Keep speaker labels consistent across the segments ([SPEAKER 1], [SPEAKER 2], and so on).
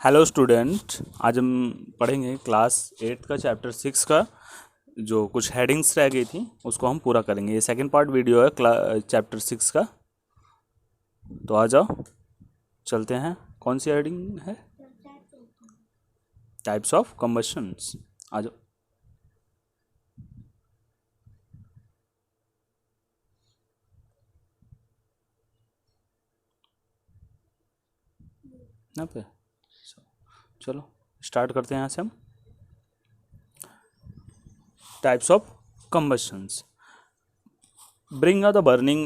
[SPEAKER 1] Hello student, आज हम पढ़ेंगे क्लास 8 का चैप्टर 6 का जो कुछ हेडिंग्स रह गई थी उसको हम पूरा करेंगे। ये सेकंड पार्ट वीडियो है चैप्टर 6 का। तो आ जाओ चलते हैं। कौन सी हेडिंग है? Types of combustions. आ जाओ। यहाँ पे चलो स्टार्ट करते हैं यहाँ से हम। Types of combustions. Bring the burning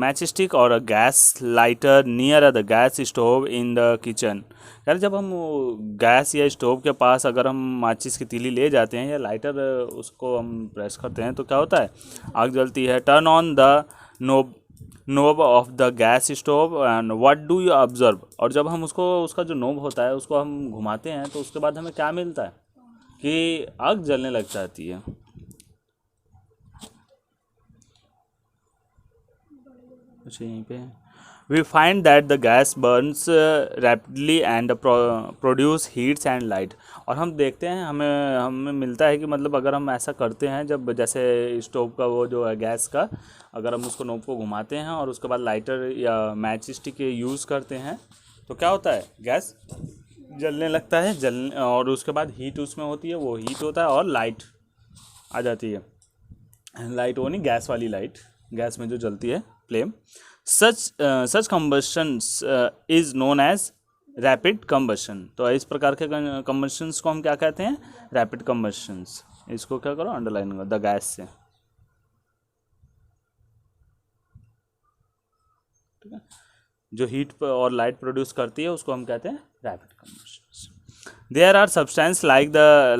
[SPEAKER 1] matchstick or a gas lighter near the gas stove in the kitchen। यार जब हम गैस या स्टोव के पास अगर हम माचिस की तीली ले जाते हैं या लाइटर उसको हम प्रेस करते हैं तो क्या होता है? आग जलती है। Turn on the knob of the gas stove and what do you observe. और जब हम उसका जो नोब होता है उसको हम घुमाते हैं तो उसके बाद हमें क्या मिलता है कि आग जलने लग जाती है। अच्छा यहीं पे we find that the gas burns rapidly and produce heats and light. और हम देखते हैं हमें हमें मिलता है कि मतलब अगर हम ऐसा करते हैं जब जैसे स्टोव का वो जो है गैस का अगर हम उसको नोब को घुमाते हैं और उसके बाद लाइटर या मैच स्टिक यूज़ करते हैं तो क्या होता है? गैस जलने लगता है और उसके बाद हीट उसमें होती है, वो हीट होता है और लाइट आ जाती है। लाइट वो नहीं, गैस वाली लाइट, गैस में जो जलती है flame. Such combustions is known as rapid combustion. तो इस प्रकार के कम्बशंस को हम क्या कहते हैं? रैपिड कम्बशंस। इसको क्या करो, अंडरलाइन करो द गैस से। ठीक है, जो हीट और लाइट प्रोड्यूस करती है उसको हम कहते हैं rapid कम्बशंस। There are substances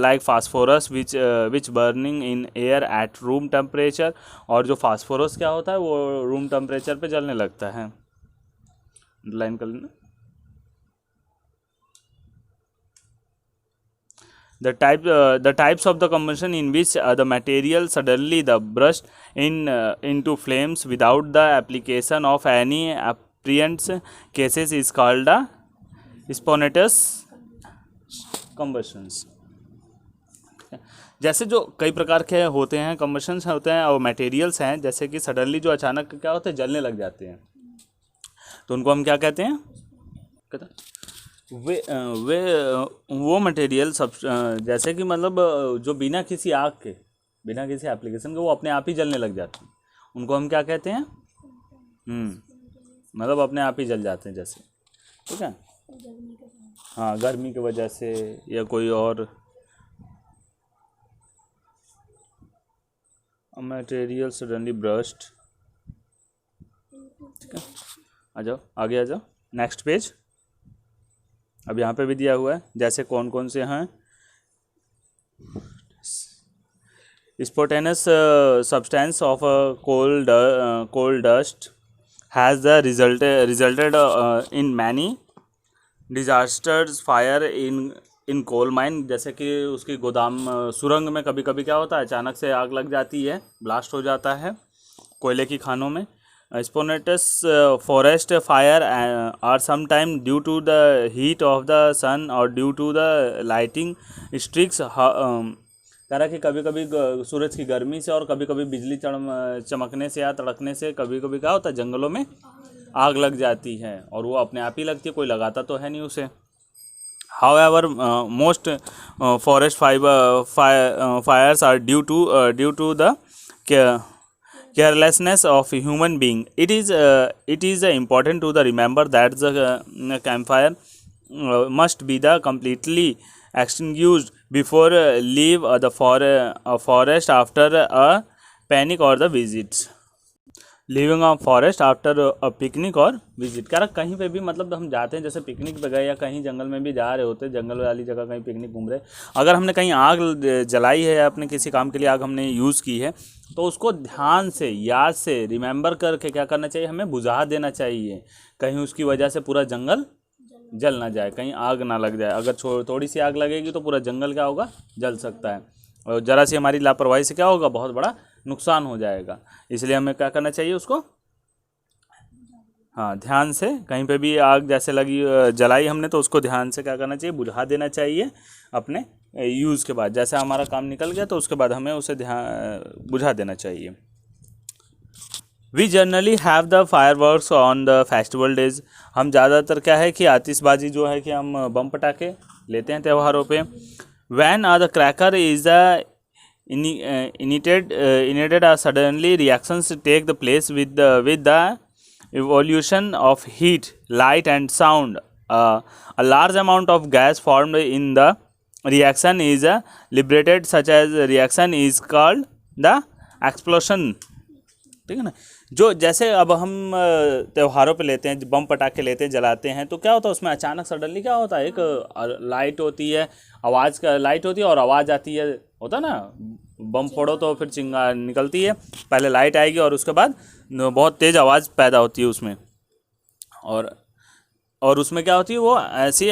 [SPEAKER 1] like phosphorus which burning in air at room temperature। और जो फास्फोरस क्या होता है वो रूम टेम्परेचर पे जलने लगता है। लाइन कर लेना। The types of the combustion in which the material suddenly the burst into flames without the application of any apparent cases is called the spontaneous कम्बशंस। जैसे जो कई प्रकार के होते हैं कम्बशंस होते हैं और मटेरियल्स हैं जैसे कि सडनली जो अचानक क्या होते हैं जलने लग जाते हैं तो उनको हम क्या कहते हैं? वे वो मटेरियल सब जैसे कि मतलब जो बिना किसी आग के बिना किसी एप्लीकेशन के वो अपने आप ही जलने लग जाते हैं, उनको हम क्या कहते हैं? मतलब अपने आप ही जल जाते हैं जैसे। ठीक है, हाँ, गर्मी की वजह से या कोई और मटेरियल सडनली ब्रस्ट। ठीक है, आ जाओ आगे आ जाओ, नेक्स्ट पेज। अब यहाँ पे भी दिया हुआ है जैसे कौन कौन से हैं। Spontaneous substance of coal dust has the resulted in many disasters fire in coal mine. जैसे कि उसकी गोदाम सुरंग में कभी कभी क्या होता है अचानक से आग लग जाती है, ब्लास्ट हो जाता है कोयले की खानों में। Spontaneous forest fire are sometime due to the heat of the sun और due to the lighting strikes. तरह कि कभी कभी सूरज की गर्मी से और कभी कभी बिजली चमकने से या तड़कने से कभी कभी क्या होता है जंगलों में आग लग जाती है और वो अपने आप ही लगती है, कोई लगाता तो है नहीं उसे। However most forest fires are due to the carelessness of human being। It is important to the remember that the campfire must be the completely extinguished before leave the forest after a panic or the visits। Living of forest after a picnic और visit. क्या कहीं पे भी मतलब हम जाते हैं जैसे पिकनिक पे गए या कहीं जंगल में भी जा रहे होते हैं, जंगल वाली जगह कहीं पिकनिक घूम रहे, अगर हमने कहीं आग जलाई है या अपने किसी काम के लिए आग हमने यूज़ की है तो उसको ध्यान से याद से रिमेंबर करके क्या करना चाहिए? हमें बुझा देना चाहिए, कहीं उसकी वजह से पूरा जंगल जल ना जाए, कहीं आग ना लग जाए। अगर थोड़ी सी आग लगेगी तो पूरा जंगल क्या होगा? जल सकता है, और ज़रा सी हमारी लापरवाही से क्या होगा? बहुत बड़ा नुकसान हो जाएगा। इसलिए हमें क्या करना चाहिए? उसको हाँ, ध्यान से कहीं पे भी आग जैसे लगी जलाई हमने तो उसको ध्यान से क्या करना चाहिए, बुझा देना चाहिए अपने यूज़ के बाद। जैसे हमारा काम निकल गया तो उसके बाद हमें उसे ध्यान बुझा देना चाहिए। We generally have the fireworks on the festival days. हम ज़्यादातर क्या है कि आतिशबाजी जो है कि हम बम पटाखे लेते हैं त्योहारों पे। When the cracker is the ignited suddenly reactions take the place with the evolution of heat, light and sound. A large amount of gas formed in the reaction is liberated, such as reaction is called the explosion. ठीक है ना। जो जैसे अब हम त्योहारों पे लेते हैं बम पटाखे लेते हैं जलाते हैं तो क्या होता है उसमें अचानक सडनली क्या होता है, एक लाइट होती है, आवाज़ का लाइट होती है और आवाज़ आती है, होता ना, बम फोड़ो तो फिर चिंगा निकलती है, पहले लाइट आएगी और उसके बाद बहुत तेज़ आवाज़ पैदा होती है उसमें। और उसमें क्या होती है वो ऐसी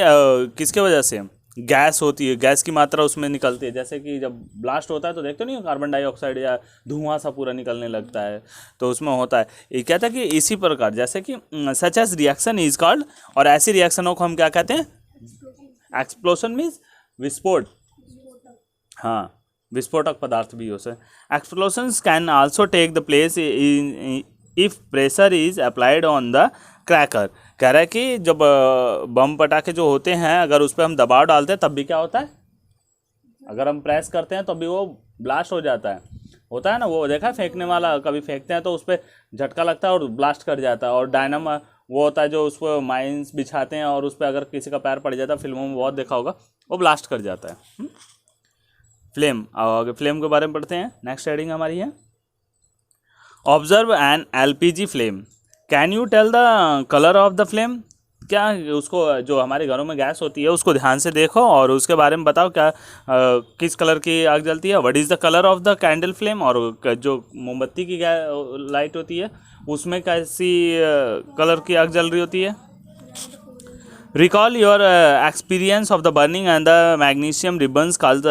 [SPEAKER 1] किसके वजह से, गैस होती है, गैस की मात्रा उसमें निकलती है। जैसे कि जब ब्लास्ट होता है तो देखते नहीं हो, कार्बन डाइऑक्साइड या धुआं सा पूरा निकलने लगता है, तो उसमें होता है। ये कहता है कि इसी प्रकार जैसे कि such as reaction is called, और ऐसी रिएक्शनों को हम क्या कहते हैं, एक्सप्लोशन मीन्स विस्फोट। हाँ, विस्फोटक पदार्थ भी हो सकते। Explosions can also take the place if pressure is applied on the cracker. कह रहा है कि जब बम पटाखे जो होते हैं अगर उस पर हम दबाव डालते हैं तब भी क्या होता है, अगर हम प्रेस करते हैं तब भी वो ब्लास्ट हो जाता है, होता है ना। वो देखा है फेंकने वाला, कभी फेंकते हैं तो उस पर झटका लगता है और ब्लास्ट कर जाता है। और डायनामा वो होता है जो उस पर माइंस बिछाते हैं और उस पर अगर किसी का पैर पड़ जाता है, फिल्मों में बहुत देखा होगा, वो ब्लास्ट कर जाता है। फ्लेम, आगे फ्लेम के बारे में पढ़ते हैं। नेक्स्ट हेडिंग हमारी है observe an LPG flame, can you tell the colour of the flame. क्या उसको, जो हमारे घरों में गैस होती है उसको ध्यान से देखो और उसके बारे में बताओ क्या किस कलर की आग जलती है। What is the colour of the candle flame, और जो मोमबत्ती की लाइट होती है उसमें कैसी कलर की आग जल रही होती है। Recall your experience of the burning and the magnesium ribbons called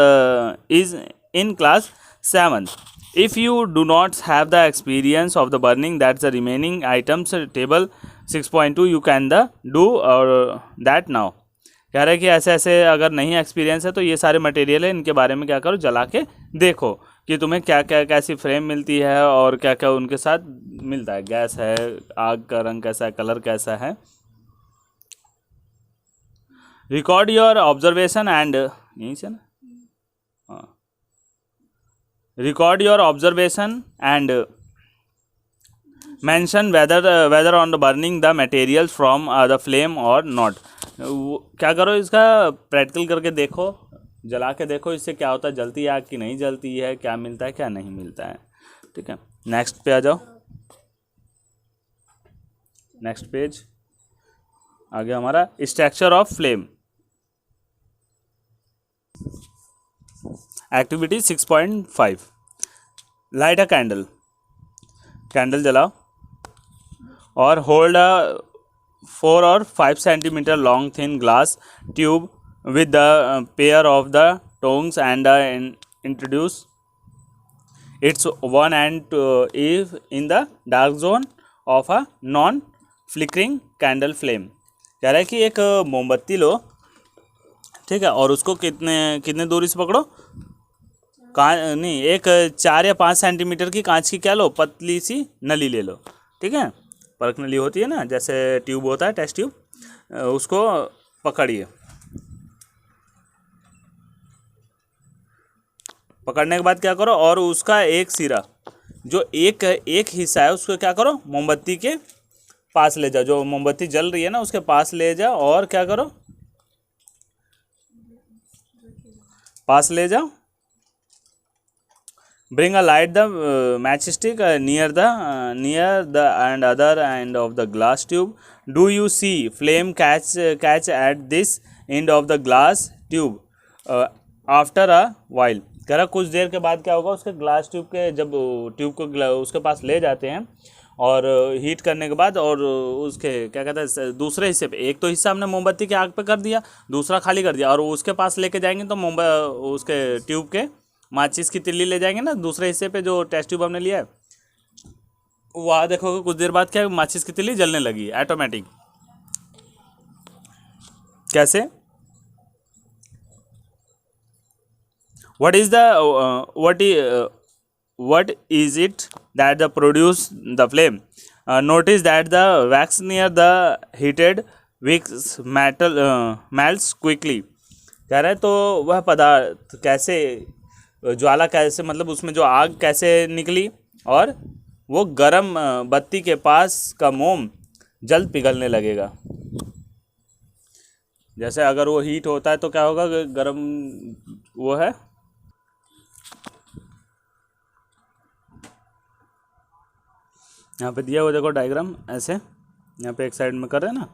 [SPEAKER 1] is in class 7. If you do not have the experience of the burning, that's the remaining items table 6.2 you can do that now. कह रहा है कि ऐसे ऐसे अगर नहीं experience है तो ये सारे मटेरियल है, इनके बारे में क्या करो, जला के देखो कि तुम्हें क्या क्या कैसी फ्रेम मिलती है और क्या क्या उनके साथ मिलता है, गैस है, आग का रंग कैसा है, कलर कैसा है। रिकॉर्ड योर ऑब्जर्वेशन एंड, यहीं से ना, हाँ, record your observation and mention whether on the burning the materials from the flame और नॉट। क्या करो, इसका प्रैक्टिकल करके देखो, जला के देखो इससे क्या होता है, जलती है आग की नहीं जलती है, क्या मिलता है क्या नहीं मिलता है। ठीक है, नेक्स्ट पे आ जाओ। नेक्स्ट पेज आगे हमारा structure of flame, activity 6.5। Light a candle, candle जलाओ और hold a 4 or 5 centimeter long thin glass tube with the pair of the tongs and introduce its one end if in the dark zone of a non flickering candle flame। कह रहा है कि एक मोमबत्ती लो, ठीक है, और उसको कितने दूरी से पकड़ो, नहीं, एक 4 या 5 सेंटीमीटर की कांच की क्या लो, पतली सी नली ले लो। ठीक है, परख नली होती है ना, जैसे ट्यूब होता है, टेस्ट ट्यूब, उसको पकड़िए। पकड़ने के बाद क्या करो, और उसका एक सिरा जो एक हिस्सा है उसको क्या करो, मोमबत्ती के पास ले जाओ, जो मोमबत्ती जल रही है ना उसके पास ले जाओ, और क्या करो, पास ले जाओ। Bring a light the matchstick near the and other end of the glass tube. Do you see flame catch at this end of the glass tube after a while? कह रहा कुछ देर के बाद क्या होगा, उसके ग्लास ट्यूब के जब ट्यूब को उसके पास ले जाते हैं और हीट करने के बाद, और उसके क्या कहते हैं दूसरे हिस्से पे, एक तो हिस्सा हमने मोमबत्ती के आग पे कर दिया, दूसरा खाली कर दिया, और उसके पास लेके जाएंगे तो उसके ट्यूब के माचिस की तिल्ली ले जाएंगे ना, दूसरे हिस्से पे जो टेस्ट ट्यूब हमने लिया है, वहाँ देखोगे कुछ देर बाद क्या माचिस की तिल्ली जलने लगी ऑटोमेटिक। कैसे? what is the what is it that the produce the flame? Notice that the wax near the heated wicks metal melts quickly। कह रहे तो वह पदार्थ कैसे, ज्वाला कैसे, मतलब उसमें जो आग कैसे निकली और वो गरम बत्ती के पास का मोम जल्द पिघलने लगेगा। जैसे अगर वो हीट होता है तो क्या होगा, गरम वो है। यहाँ पे दिया हुआ देखो डायग्राम, ऐसे यहाँ पे एक साइड में कर रहे हैं ना,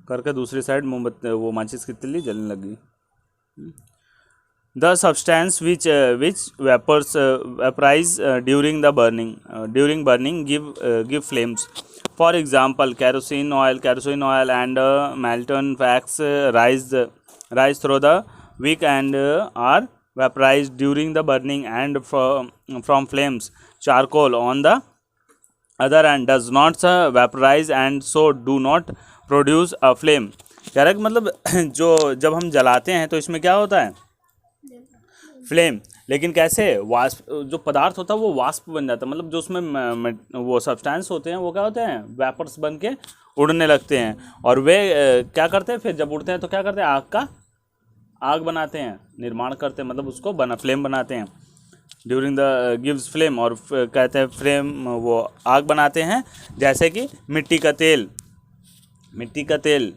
[SPEAKER 1] करके दूसरी साइड मोमबत्ती वो माचिस की तिल्ली जलने लगी। The substance which vaporise during burning give flames. For example kerosene oil and molten wax rise through the wick and are vaporized during the burning, and from flames. Charcoal on the other hand does not vaporize and so do not produce a flame। कह रहा है कि मतलब जो जब हम जलाते हैं तो इसमें क्या होता है, फ्लेम, लेकिन कैसे, वाष्प, जो पदार्थ होता है वो वाष्प बन जाता है, मतलब जो उसमें वो सब्सटेंस होते हैं वो क्या होते हैं, वेपर्स बन के उड़ने लगते हैं, और वे क्या करते हैं, फिर जब उड़ते हैं तो क्या करते हैं, आग बनाते हैं, निर्माण करते हैं, मतलब उसको फ्लेम बनाते हैं। ड्यूरिंग द गिव्स फ्लेम, और कहते हैं फ्लेम, वो आग बनाते हैं। जैसे कि मिट्टी का तेल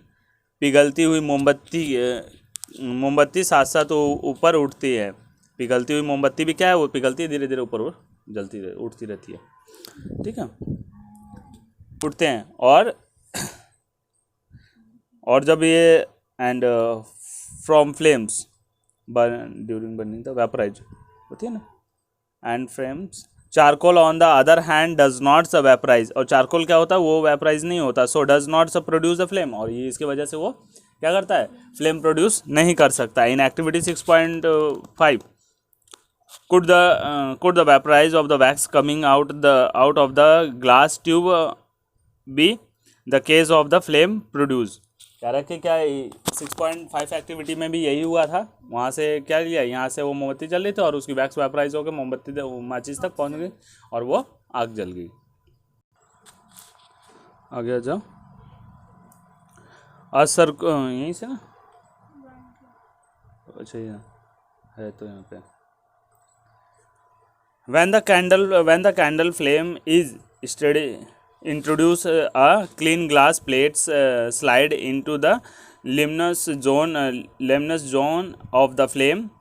[SPEAKER 1] पिघलती हुई मोमबत्ती साथ साथ ऊपर उठती है। पिघलती हुई मोमबत्ती भी क्या है, वो पिघलती है, धीरे धीरे ऊपर उठती रहती है, ठीक है, उठते हैं। और जब ये and from flames during burning the vaporise होती है ना, and flames. Charcoal on the other hand does not vaporise, और चारकोल क्या होता है, वो वेपराइज नहीं होता, so does not produce the flame, और ये इसकी वजह से वो क्या करता है, फ्लेम प्रोड्यूस नहीं कर सकता। In activity 6.5 could the vaporize of the wax coming out of the glass tube be the case of the flame produce। कह रहा है कि क्या 6.5 एक्टिविटी में भी यही हुआ था, वहाँ से क्या लिया, यहाँ से वो मोमबत्ती जल रही थी और उसकी वैक्स वेपराइज होकर मोमबत्ती माचिस तक पहुँच गई और वो आग जल गई। आगे जाओ, सर यहीं से ना, अच्छा यहाँ है तो यहाँ पे when the candle flame is steady, introduce a clean glass plates slide into the luminous zone of the flame,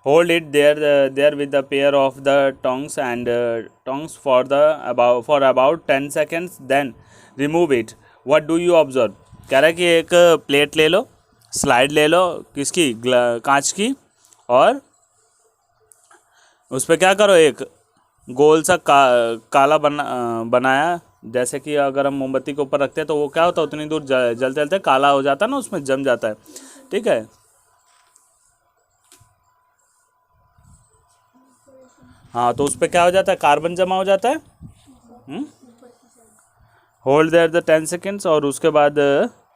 [SPEAKER 1] hold it there with the pair of the tongs for about 10 seconds, then remove it। what do you observe? कह रहा है कि एक plate ले लो, slide ले लो, किसकी, कांच की, और उस पर क्या करो, एक गोल सा काला बनाया। जैसे कि अगर हम मोमबत्ती के ऊपर रखते हैं तो वो क्या होता है, उतनी दूर जलते जलते काला हो जाता है ना, उसमें जम जाता है, ठीक है। हाँ, तो उस पर क्या हो जाता है, कार्बन जमा हो जाता है। होल्ड देयर द 10 सेकेंड्स, और उसके बाद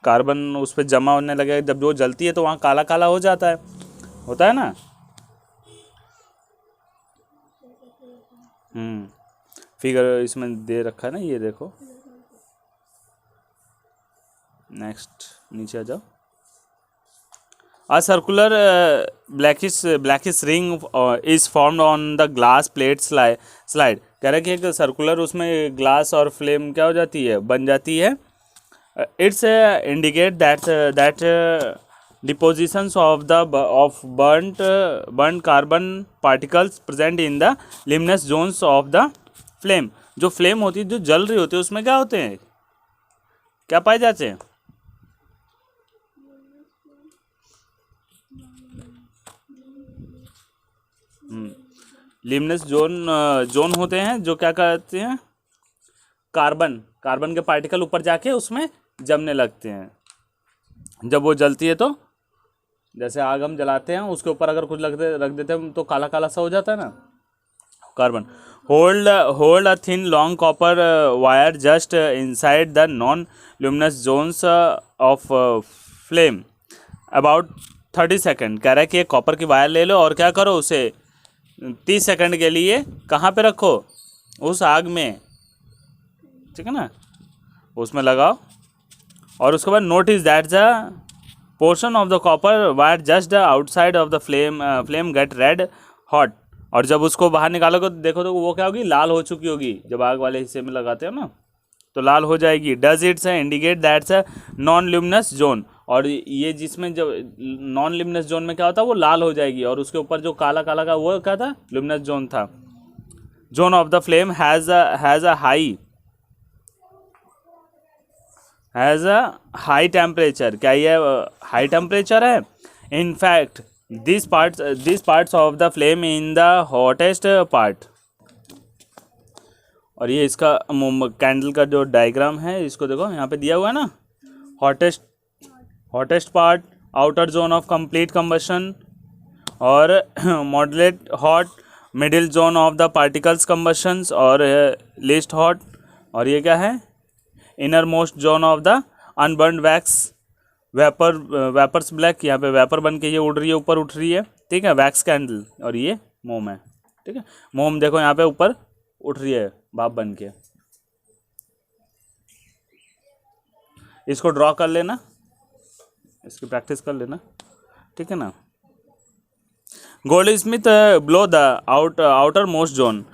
[SPEAKER 1] कार्बन उस पर जमा होने लगेगा। जब वो जलती है तो वहाँ काला काला हो जाता है, होता है ना। फिगर इसमें दे रखा है ना, ये देखो, नेक्स्ट नीचे आ जाओ। A circular blackish ring is formed on the glass plate slide। कह रहा है कि एक सर्कुलर उसमें ग्लास और फ्लेम क्या हो जाती है, बन जाती है। It's indicate that depositions of burnt carbon particles present in the luminous zones of the flame। जो फ्लेम होती है, जो जल रही होती है, उसमें क्या होते हैं, क्या पाए जाते हैं, लिमिनस जोन होते हैं, जो क्या करते हैं, कार्बन के पार्टिकल ऊपर जाके उसमें जमने लगते हैं। जब वो जलती है तो जैसे आग हम जलाते हैं, उसके ऊपर अगर कुछ रख देते हैं तो काला काला सा हो जाता है ना, carbon. Hold a thin long copper wire just inside the non-luminous zones of flame about 30 second. कह रहा है कि एक कॉपर की वायर ले लो और क्या करो, उसे 30 सेकेंड के लिए कहाँ पे रखो, उस आग में, ठीक है ना, उसमें लगाओ. और उसके बाद notice that the portion of the copper wire just outside of the flame get red hot. और जब उसको बाहर निकालोगे तो देखो तो वो क्या होगी, लाल हो चुकी होगी. जब आग वाले हिस्से में लगाते हो ना तो लाल हो जाएगी. Does it's indicate that's a non luminous zone. और ये जिसमें जब नॉन ल्यूमिनस जोन में क्या होता है वो लाल हो जाएगी, और उसके ऊपर जो काला काला का वो क्या था, ल्यूमिनस जोन था. Zone of the flame has a high temperature. क्या ये हाई टेम्परेचर है? In fact this parts of the flame in the hottest part. और ये इसका कैंडल का जो डायग्राम है, इसको देखो यहाँ पे दिया हुआ है ना, hottest part, outer zone of complete combustion, और moderate hot, middle zone of the particles combustions, और लीस्ट हॉट. और ये क्या है, inner most zone of the unburned wax, vapours black. यहाँ पे वेपर बन के ये उड़ रही है, ऊपर उठ रही है, ठीक है, वैक्स कैंडल. और ये मोम है, ठीक है. मोम देखो यहाँ पे ऊपर उठ रही है भाप बन के. इसको ड्रॉ कर लेना, इसकी प्रैक्टिस कर लेना, ठीक है ना. Gold Smith blow the outer most zone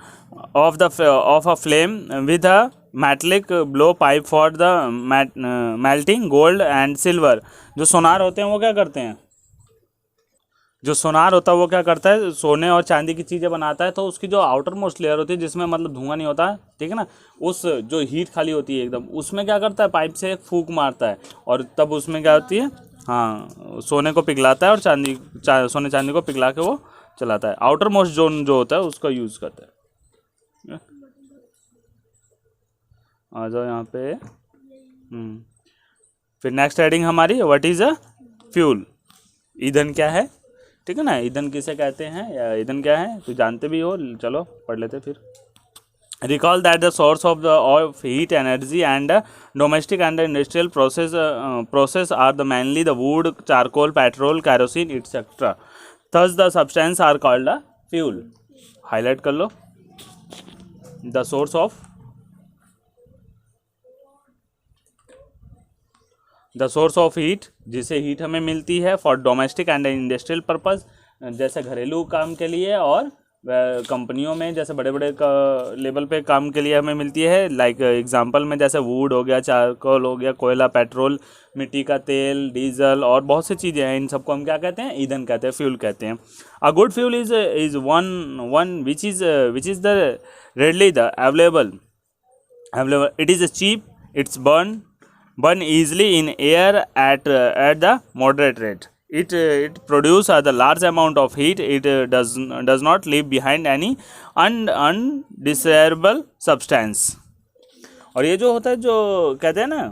[SPEAKER 1] of a flame with a metallic blow pipe for the melting gold and silver. जो सोनार होते हैं वो क्या करते हैं, जो सोनार होता है वो क्या करता है, सोने और चांदी की चीज़ें बनाता है. तो उसकी जो आउटर मोस्ट लेयर होती है जिसमें मतलब धुआं नहीं होता है, ठीक है ना, उस जो हीट खाली होती है एकदम, उसमें क्या करता है, पाइप से एक फूंक मारता है, और तब उसमें क्या होती है, हाँ, सोने को पिघलाता है और सोने चांदी को पिघला के वो चलाता है. आउटर मोस्ट जोन जो होता है उसका यूज़ करता है. आ जाओ यहाँ पे. फिर नेक्स्ट हेडिंग हमारी व्हाट इज़ अ फ्यूल. ईंधन क्या है, ठीक है ना. ईंधन किसे कहते हैं या ईंधन क्या है तो जानते भी हो, चलो पढ़ लेते फिर. Recall that the source of heat energy and domestic and industrial process are mainly the wood, charcoal, petrol, kerosene, etc. Thus the substance are called a fuel. Highlight कर लो. The source of heat, जिसे heat हमें मिलती है for domestic and industrial purpose, जैसे घरेलू काम के लिए, और कंपनियों में जैसे बड़े बड़े लेवल पे काम के लिए हमें मिलती है. लाइक एग्जांपल में जैसे वुड हो गया, चारकोल हो गया, कोयला, पेट्रोल, मिट्टी का तेल, डीजल, और बहुत सी चीज़ें हैं. इन सबको हम क्या कहते हैं, ईंधन कहते हैं, फ्यूल कहते हैं. A good fuel is one which is the readily the available. It is cheap, it's burn easily in air at the moderate rate. It produces the large amount of heat. It does not leave behind any undesirable substance. और ये जो होता है, जो कहते हैं ना,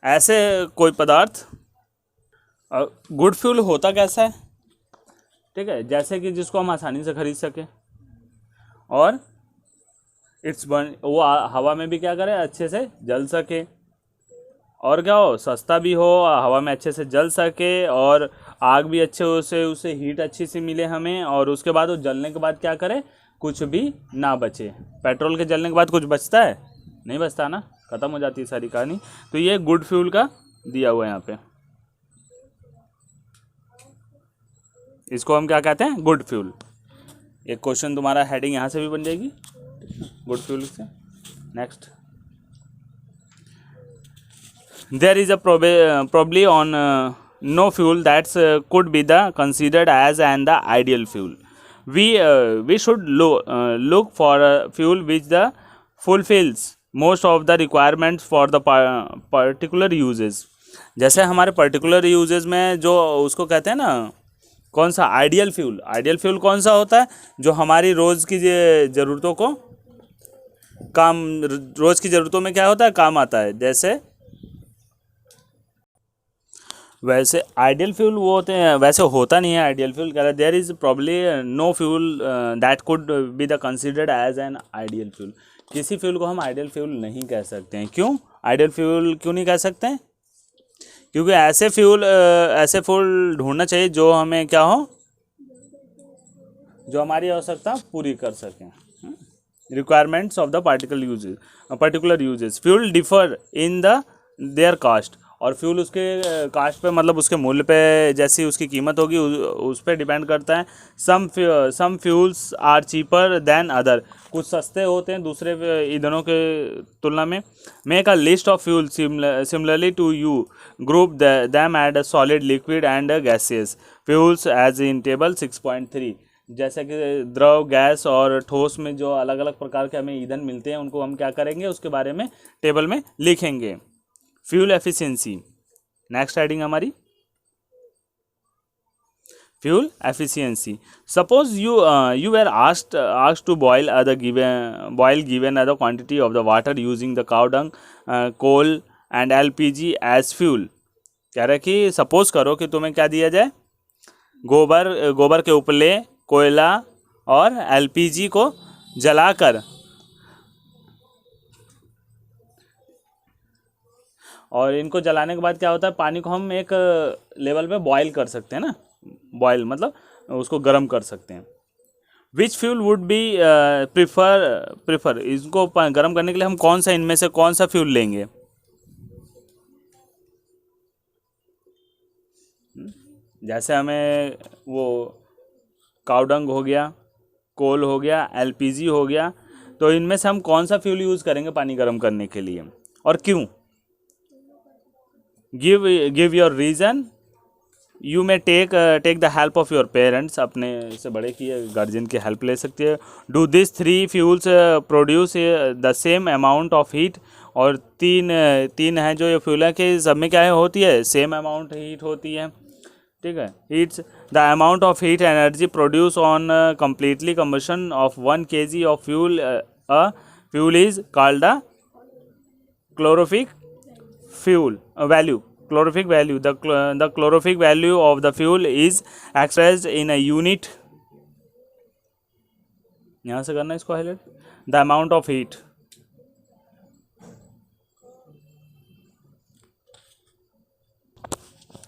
[SPEAKER 1] ऐसे कोई पदार्थ, गुड फ्यूल होता कैसा है, ठीक है, जैसे कि जिसको हम आसानी से खरीद सके, और इट्स बर्न, वो हवा में भी क्या करे, अच्छे से जल सके, और क्या हो, सस्ता भी हो, हवा में अच्छे से जल सके, और आग भी अच्छे से उसे हीट अच्छी सी मिले हमें, और उसके बाद वो जलने के बाद क्या करे, कुछ भी ना बचे. पेट्रोल के जलने के बाद कुछ बचता है, नहीं बचता ना, ख़त्म हो जाती है सारी कहानी. तो ये गुड फ्यूल का दिया हुआ है यहाँ पे, इसको हम क्या कहते हैं, गुड फ्यूल. एक क्वेश्चन तुम्हारा हेडिंग यहाँ से भी बन जाएगी, गुड फ्यूल से. Next, there is a probably on no fuel that's could be the considered as and the ideal fuel. We should look for a fuel which the fulfills most of the requirements for the particular uses. जैसे हमारे particular uses में जो उसको कहते हैं ना, कौन सा आइडियल फ्यूल. आइडियल फ्यूल कौन सा होता है, जो हमारी रोज़ की ज़रूरतों को रोज़ की ज़रूरतों में क्या होता है, काम आता है. जैसे वैसे आइडियल फ्यूल वो होते हैं, वैसे होता नहीं है आइडियल फ्यूल, कह रहे there is probably no fuel that could be the considered as an ideal fuel. किसी फ्यूल को हम आइडियल फ्यूल नहीं कह सकते हैं। क्यों आइडियल फ्यूल क्यों नहीं कह सकते हैं? क्योंकि ऐसे फ्यूल ढूंढना चाहिए जो हमें क्या हो, जो हमारी आवश्यकता पूरी कर सकें। Requirements of the particular uses. Fuel differ in the their caste, और फ्यूल उसके कास्ट पे मतलब उसके मूल्य पे, जैसी उसकी कीमत होगी उस पर डिपेंड करता है। Some fuels are cheaper than other, कुछ सस्ते होते हैं दूसरे ईंधनों के तुलना में। Make a list of fuel similarly to you, group them at solid, liquid and gases fuels as in table 6.3। जैसे कि द्रव, गैस और ठोस में जो अलग अलग प्रकार के हमें ईंधन मिलते हैं उनको हम क्या करेंगे, उसके बारे में टेबल में लिखेंगे। फ्यूल एफिशिएंसी, नेक्स्ट हेडिंग हमारी fuel efficiency. Suppose you were asked to boil given other quantity of the water using the cow dung, coal and LPG as fuel। कह रहा है कि सपोज करो कि तुम्हें क्या दिया जाए, गोबर के उपले, कोयला और LPG को जलाकर, और इनको जलाने के बाद क्या होता है, पानी को हम एक लेवल पे बॉयल कर सकते हैं ना, बॉयल मतलब उसको गर्म कर सकते हैं। विच फ्यूल वुड बी प्रिफर, इसको गर्म करने के लिए हम कौन सा, इनमें से कौन सा फ्यूल लेंगे? जैसे हमें वो काउडंग हो गया, कोल हो गया, LPG हो गया, तो इनमें से हम कौन सा फ्यूल यूज़ करेंगे पानी गर्म करने के लिए और क्यों? Give your reason. You may take the help of your parents, अपने से बड़े की गार्जियन की हेल्प ले सकती है। Do this 3 fuels produce the same amount of heat, और तीन है जो ये फ्यूल है कि सब में क्या है होती है, सेम अमाउंट हीट होती है। ठीक है, heats the amount of heat energy produce on completely combustion of 1 kg of fuel, fuel is called the calorific fuel value, calorific value. The calorific value of the fuel is expressed in a unit, यहाँ से करना इसको highlight, the amount of heat।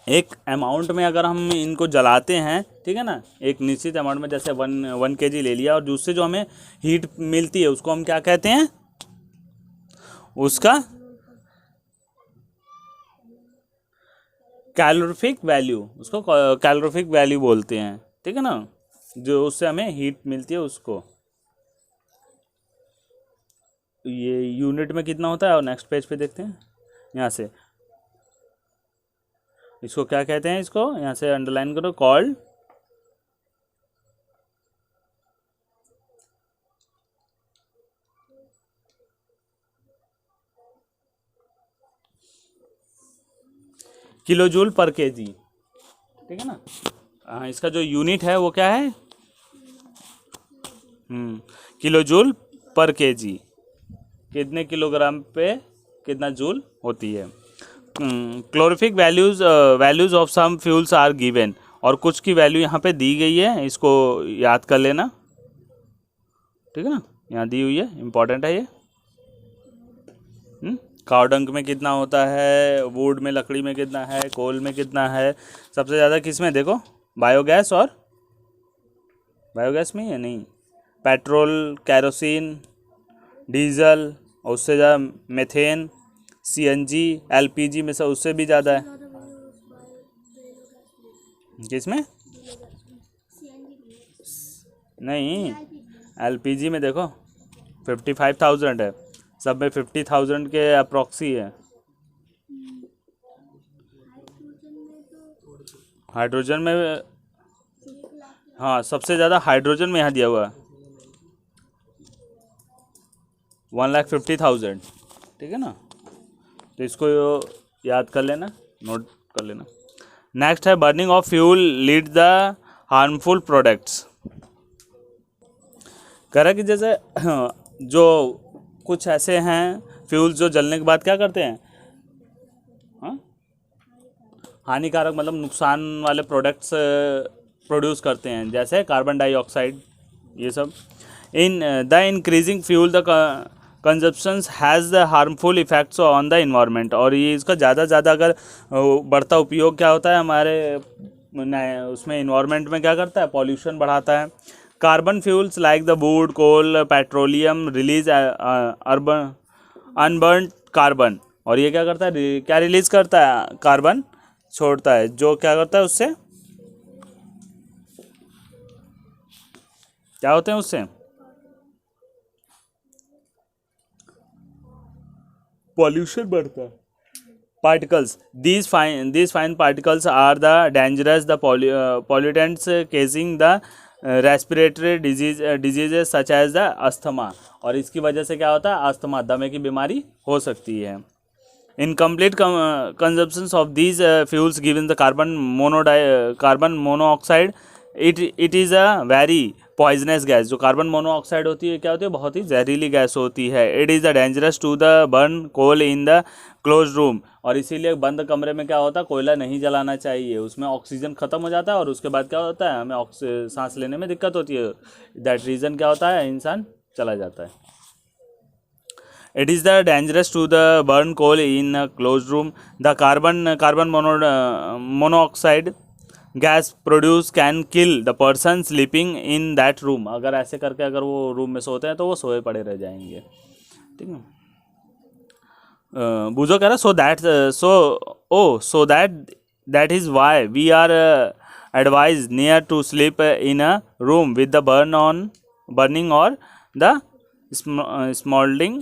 [SPEAKER 1] एक amount में अगर हम इनको जलाते हैं, ठीक है ना, एक निश्चित अमाउंट में, जैसे 1 kg ले लिया, और दूसरे जो हमें हीट मिलती है उसको हम क्या कहते हैं, उसका कैलोरीफिक वैल्यू, उसको कैलोरीफिक वैल्यू बोलते हैं। ठीक है ना, जो उससे हमें हीट मिलती है उसको, ये यूनिट में कितना होता है। और नेक्स्ट पेज पे देखते हैं, यहाँ से इसको क्या कहते हैं, इसको यहाँ से अंडरलाइन करो, कॉल्ड किलोजूल पर केजी। ठीक है ना, हाँ, इसका जो यूनिट है वो क्या है, किलोजूल पर केजी, कितने किलोग्राम पे कितना जूल होती है। Calorific values of some fuels are given, और कुछ की वैल्यू यहाँ पे दी गई है, इसको याद कर लेना। ठीक है ना, यहाँ दी हुई है, इम्पॉर्टेंट है ये। काउडंग में कितना होता है, वुड में, लकड़ी में कितना है, कोल में कितना है, सबसे ज़्यादा किस में, देखो बायोगैस, और बायोगैस में है नहीं, पेट्रोल, कैरोसिन, डीजल, और उससे ज़्यादा मेथेन, CNG, LPG में से उससे भी ज़्यादा है। किसमें? नहीं, LPG में देखो 55,000 है, सब में 50,000 के अप्रॉक्सी है। हाइड्रोजन में, हाँ, सबसे ज़्यादा हाइड्रोजन में यहाँ दिया हुआ है 1,50,000। ठीक है ना, तो इसको याद कर लेना, नोट कर लेना। नेक्स्ट है burning of fuel lead the harmful products. कह रहा है कि जैसे जो कुछ ऐसे हैं फ्यूल्स जो जलने के बाद क्या करते हैं, हाँ, हानिकारक मतलब नुकसान वाले प्रोडक्ट्स प्रोड्यूस करते हैं, जैसे कार्बन डाइऑक्साइड, ये सब। In the increasing fuel the consumptions has the harmful effects on the environment. और ये इसका ज़्यादा से ज़्यादा अगर बढ़ता उपयोग क्या होता है हमारे उसमें इन्वायरमेंट में, क्या करता है, पॉल्यूशन बढ़ाता है। Carbon fuels like the wood, coal, petroleum release urban unburnt carbon. और ये क्या करता है, क्या रिलीज करता है, कार्बन छोड़ता है, जो क्या करता है उससे क्या होते हैं, उससे पॉल्यूशन बढ़ता है। Particles, these fine particles are the dangerous the pollutants causing the respiratory diseases such as the asthma। और इसकी वजह से क्या होता है, अस्थमा, दमे की बीमारी हो सकती है। Incomplete consumptions of these fuels given the carbon monoxide, it is a very poisonous gas. जो कार्बन मोनोऑक्साइड होती है क्या होती है, बहुत ही जहरीली गैस होती है। It is the dangerous to the burn coal in the close room. और इसीलिए बंद कमरे में क्या होता है, कोयला नहीं जलाना चाहिए, उसमें ऑक्सीजन ख़त्म हो जाता है और उसके बाद क्या होता है, हमें सांस लेने में दिक्कत होती है। दैट रीज़न क्या होता है, इंसान चला जाता है। It is the dangerous to the burn coal in a closed room. The carbon monoxide gas produced can kill the person sleeping in that room। अगर ऐसे करके अगर वो रूम में सोते हैं तो वो सोए पड़े रह जाएंगे, ठीक है। बूझो कह रहा so that is why we are advised near to sleep in a room with the burning or the smouldering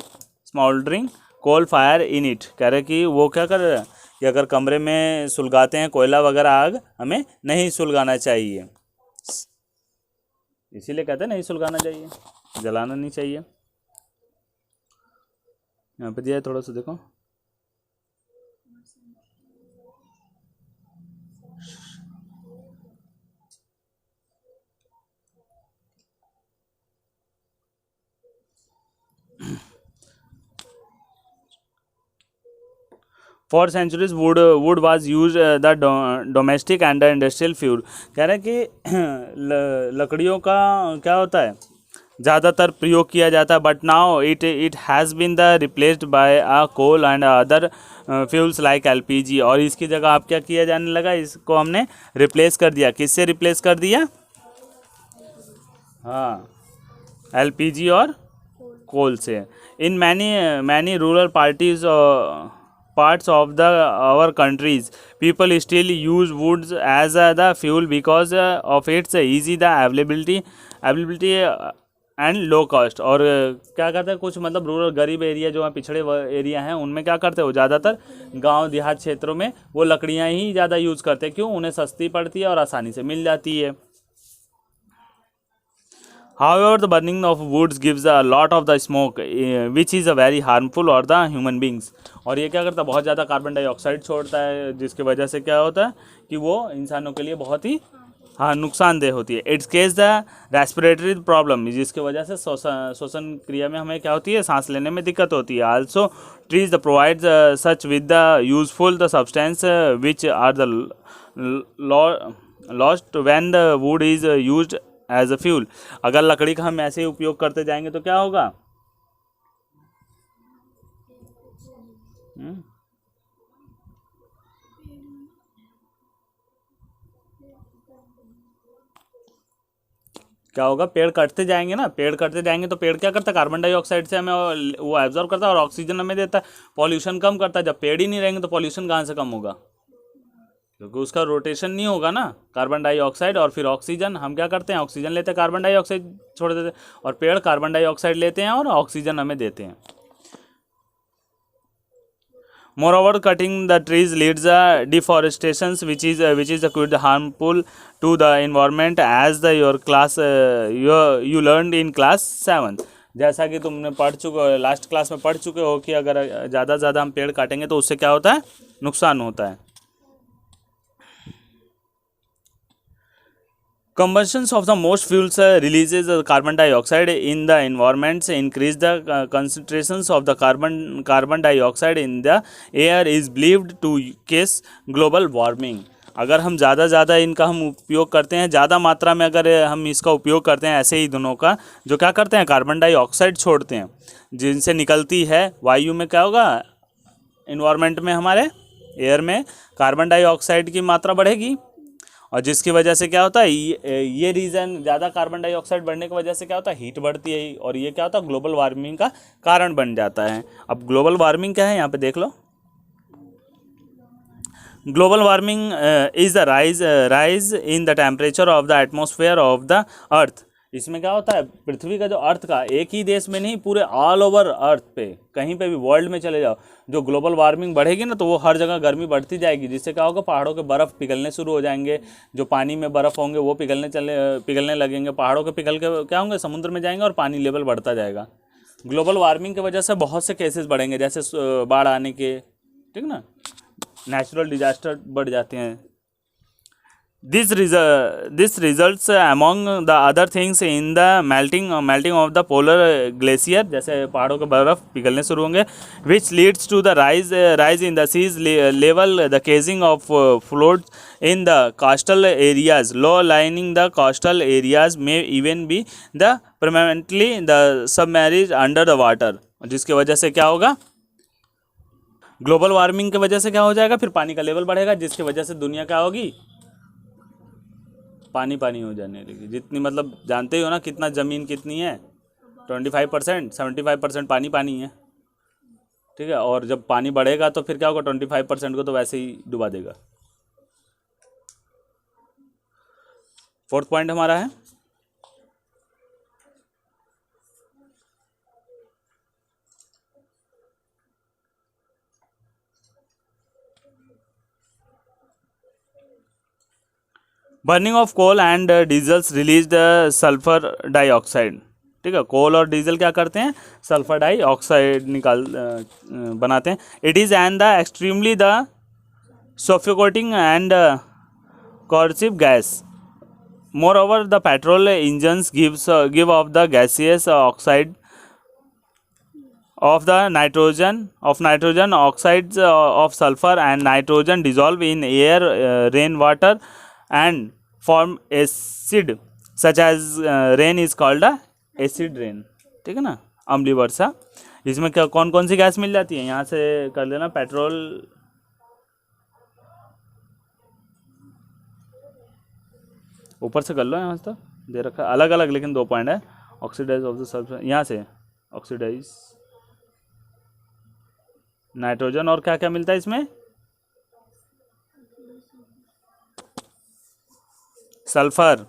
[SPEAKER 1] coal fire in it. कह रहे कि वो क्या कर रहे हैं कि अगर कमरे में सुलगाते हैं कोयला वगैरह आग, हमें नहीं सुलगाना चाहिए, इसीलिए कहते हैं नहीं सुलगाना चाहिए, जलाना नहीं चाहिए। यहाँ पे दिया है, थोड़ा सा देखो। For centuries wood was use the domestic and industrial fuel. कह रहे हैं कि लकड़ियों का क्या होता है, ज़्यादातर प्रयोग किया जाता है, but now it has been the replaced by a coal and other fuels like LPG. और इसकी जगह आप क्या किया जाने लगा, इसको हमने रिप्लेस कर दिया। किससे रिप्लेस कर दिया, हाँ, एलपीजी और कोल से। In many rural parts of our countries people still use woods as the fuel because of its easy the availability and low cost. और क्या कहते हैं, कुछ मतलब रूरल गरीब एरिया जो है, पिछड़े एरिया हैं, उनमें क्या करते हैं, वो ज़्यादातर गांव देहात क्षेत्रों में वो लकड़ियां ही ज़्यादा यूज़ करते हैं। क्यों, उन्हें सस्ती पड़ती है और आसानी से मिल जाती है। However, the burning of woods gives a lot of the smoke, which is a very harmful for the human beings। और ये क्या करता है, बहुत ज़्यादा कार्बन डाइऑक्साइड छोड़ता है, जिसकी वजह से क्या होता है कि वो इंसानों के लिए बहुत ही नुकसानदेह होती है। It's case the respiratory problem, जिसकी वजह से श्वसन क्रिया में हमें क्या होती है, सांस लेने में दिक्कत होती है। Also trees the provide such with the useful the substance which are the lost when the wood is used as a fuel. अगर लकड़ी का हम ऐसे ही उपयोग करते जाएंगे तो क्या होगा, क्या होगा, पेड़ कटते जाएंगे ना, पेड़ कटते जाएंगे तो पेड़ क्या करता है, कार्बन डाइऑक्साइड से हमें वो एब्जॉर्ब करता है और ऑक्सीजन हमें देता है, पॉल्यूशन कम करता है। जब पेड़ ही नहीं रहेंगे तो पॉल्यूशन कहाँ से कम होगा, क्योंकि उसका रोटेशन नहीं होगा ना, कार्बन डाइऑक्साइड और फिर ऑक्सीजन। हम क्या करते हैं, ऑक्सीजन लेते हैं, कार्बन डाइऑक्साइड छोड़ देते हैं, और पेड़ कार्बन डाइऑक्साइड लेते हैं और ऑक्सीजन हमें देते हैं। Moreover, cutting the trees leads to deforestation, which is quite harmful to the environment, as your class you learned in class 7। जैसा कि तुमने पढ़ चुके हो, लास्ट क्लास में पढ़ चुके हो कि अगर ज़्यादा से ज़्यादा हम पेड़ काटेंगे तो उससे क्या होता है, नुकसान होता है। Combustions of the most fuels releases carbon dioxide in the environment, increase the concentrations of the carbon dioxide in the air is believed to cause global warming. अगर हम ज़्यादा इनका हम उपयोग करते हैं, ज़्यादा मात्रा में अगर हम इसका उपयोग करते हैं ऐसे ही दोनों का, जो क्या करते हैं, कार्बन डाइऑक्साइड छोड़ते हैं, जिनसे निकलती है वायु में, क्या होगा, इन्वायरमेंट में, हमारे एयर में कार्बन डाइऑक्साइड की मात्रा बढ़ेगी, और जिसकी वजह से क्या होता है, ये रीज़न, ज़्यादा कार्बन डाइऑक्साइड बढ़ने की वजह से क्या होता है, हीट बढ़ती है, और ये क्या होता है, ग्लोबल वार्मिंग का कारण बन जाता है. अब ग्लोबल वार्मिंग क्या है, यहाँ पे देख लो. Global warming is the rise in the temperature of the atmosphere of the earth. इसमें क्या होता है, पृथ्वी का जो अर्थ का, एक ही देश में नहीं, पूरे ऑल ओवर अर्थ पे, कहीं पे भी वर्ल्ड में चले जाओ, जो ग्लोबल वार्मिंग बढ़ेगी ना, तो वो हर जगह गर्मी बढ़ती जाएगी, जिससे क्या होगा, पहाड़ों के बर्फ़ पिघलने शुरू हो जाएंगे, जो पानी में बर्फ़ होंगे वो पिघलने लगेंगे, पहाड़ों के पिघल के क्या होंगे, समुद्र में जाएंगे, और पानी लेवल बढ़ता जाएगा. ग्लोबल वार्मिंग की वजह से बहुत से केसेस बढ़ेंगे, जैसे बाढ़ आने के, ठीक ना, नेचुरल डिजास्टर बढ़ जाते हैं. This results among the other things in the melting of the polar glacier, जैसे पहाड़ों के बर्फ पिघलने शुरू होंगे, which leads to the rise in the seas level, the causing of floods in the coastal areas. Low lying the coastal areas may even be the permanently the submerged under the water. जिसकी वजह से क्या होगा, global warming की वजह से क्या हो जाएगा, फिर पानी का लेवल बढ़ेगा, जिसकी वजह से दुनिया क्या होगी, पानी हो जाने लगी. जितनी, मतलब जानते ही हो ना, कितना ज़मीन कितनी है, 25%, 75% पानी है, ठीक है. और जब पानी बढ़ेगा तो फिर क्या होगा, 25% को तो वैसे ही डुबा देगा. 4th पॉइंट हमारा है burning of coal and diesels release the sulphur dioxide. ठीक है, कोल और डीजल क्या करते हैं, सल्फर डाइऑक्साइड बनाते हैं. It is and the extremely the suffocating and corrosive gas. Moreover, the petrol engines give off the gaseous oxide of the nitrogen oxides of sulfur and nitrogen dissolve in air, rainwater and form acid such as rain is called a acid rain. ठीक है ना, अम्लीय वर्षा. इसमें क्या कौन कौन सी gas मिल जाती है, यहाँ से कर लेना. पेट्रोल, ऊपर से कर लो, यहाँ से तो दे रखा अलग अलग, लेकिन 2 पॉइंट है. ऑक्सीडाइज ऑफ द सल्फर, यहाँ से ऑक्सीडाइज नाइट्रोजन, और क्या क्या मिलता है इसमें, सल्फर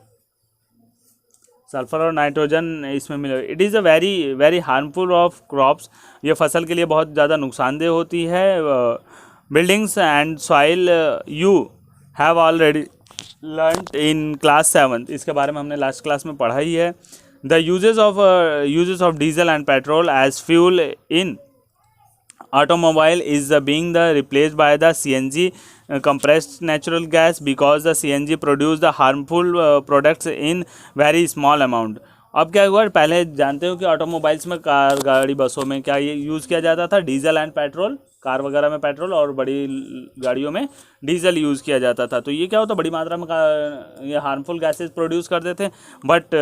[SPEAKER 1] और नाइट्रोजन इसमें मिले. It is a very harmful of crops. ये फसल के लिए बहुत ज़्यादा नुकसानदेह होती है. Buildings and soil you have already learn in class 7. इसके बारे में हमने लास्ट क्लास में पढ़ा ही है. The uses of diesel and petrol as fuel in automobile is being replaced by the CNG, compressed natural gas, because the CNG produce the harmful products in very small amount. अब क्या हुआ, पहले जानते हो कि ऑटोमोबाइल्स में, car, गाड़ी, बसों में क्या ये यूज़ किया जाता था, डीजल एंड पेट्रोल. कार वगैरह में पेट्रोल और बड़ी गाड़ियों में डीजल यूज़ किया जाता था. तो ये क्या होता, बड़ी मात्रा में ये हार्मफुल गैसेस प्रोड्यूस करते थे. बट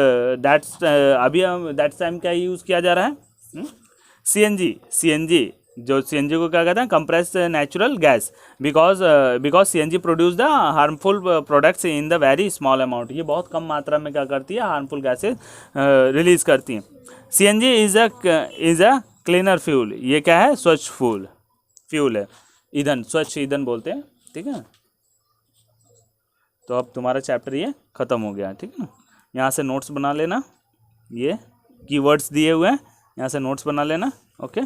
[SPEAKER 1] अभी दैट्स टाइम क्या यूज़ किया जा रहा है, CNG. जो CNG को क्या कहते हैं, compressed natural gas, because CNG produce the harmful products in the very small amount. ये बहुत कम मात्रा में क्या करती है, हार्मफुल गैसेस रिलीज करती हैं. CNG is a cleaner fuel. ये क्या है, स्वच्छ फ्यूल है, ईंधन, स्वच्छ ईंधन बोलते हैं. ठीक है, तो अब तुम्हारा चैप्टर ये ख़त्म हो गया. ठीक है, यहाँ से नोट्स बना लेना, ये कीवर्ड्स दिए हुए हैं, यहाँ से नोट्स बना लेना. ओके.